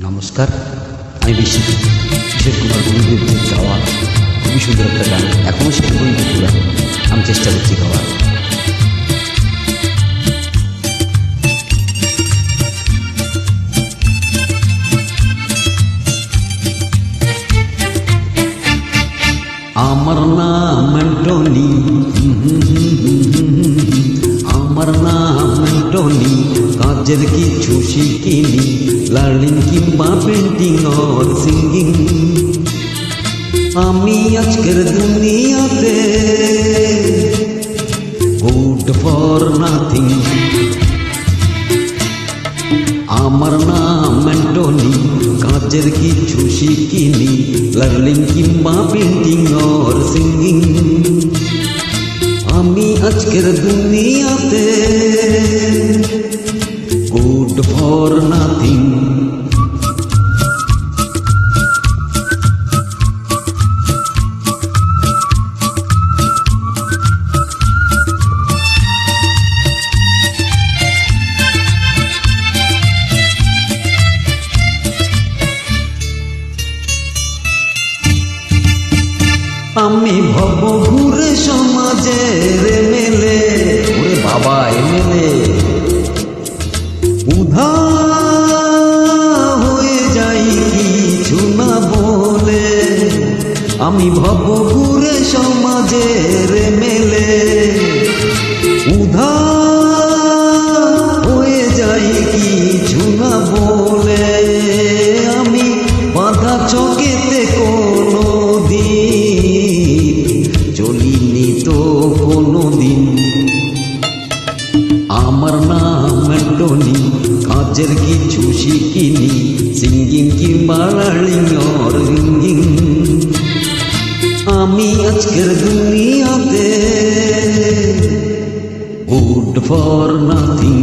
নমস্কার, আমি কিশোর কুমার গুরুদেবদের গাওয়া খুবই সুন্দর একটা গান, এখনও সেরকমই পুরা আমি চেষ্টা করছি গাওয়ার। আমার নাম অ্যান্টনি, আমার নাম অ্যান্টনি, কাজের কিছু শিখিনি, লার্নিং কিংবা পেন্টিং অর সিঙ্গিং। আমি আজকের দুনিয়াতে গুড ফর নাথিং। আমার নাম অ্যান্টনি, কাজের কিছু শিখিনি, লার্নিং কিংবা পেন্টিং অর সিঙ্গিং। আমি আজকের দুনিয়াতে গুড ফর নাথিং। আমি ভব ঘুরে সমাজের এমএলএ, ওরে বাবা এমএলএ, উধা হয়ে যাই কিছু না বলে। আমি ভব ঘুরে সমাজের এমএলএ, উধা হয়ে যাই কিছু না বলে। আমি বাঁধা চকেতে কোনো দিন চলিনি তো কোনো দিন। আমার নাম অ্যান্টনি, কাজের কিছু শিখিনি, সিঙ্গিং কিংবা লার্নিং অর রিঙ্গিং। আমি আজকের দুনিয়াতে গুড ফর নাথিং।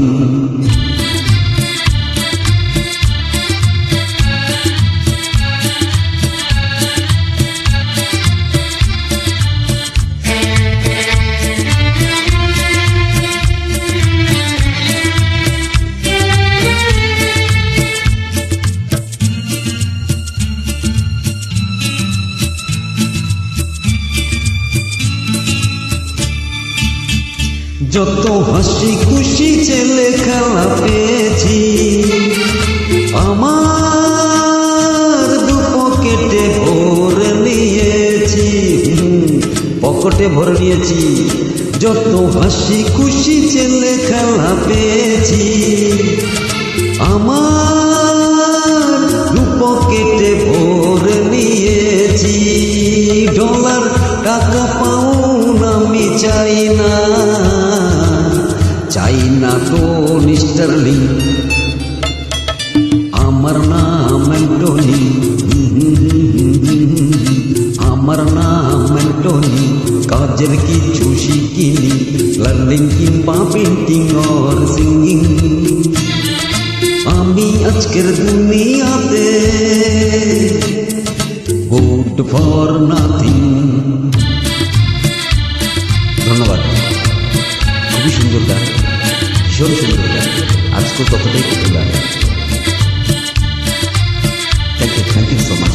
যত হাসি খুশি ছেলে খেলা পেয়েছি, আমার দু পকেটে ভরে নিয়েছি, পকেটে ভরে নিয়েছি। যত হাসি খুশি ছেলে খেলা পেয়েছি, আমার দু পকেটে ভরে নিয়েছি। ডলার টাকা পাউন আমি চাই না, চাই না তো স্টার্লিং। আমার নাম অ্যান্টনি, আমার নাম অ্যান্টনি, কাজের কিছু শিখিনি, লার্নিং কিংবা পেন্টিং অর সিঙ্গিং। আমি আজকের দুনিয়াতে গুড ফর নাথিং। ধন্যবাদ, খুবই সুন্দর গান, ভীষণ সুন্দর গান, আজকের কথাটাই খুব গান। Thank you so much.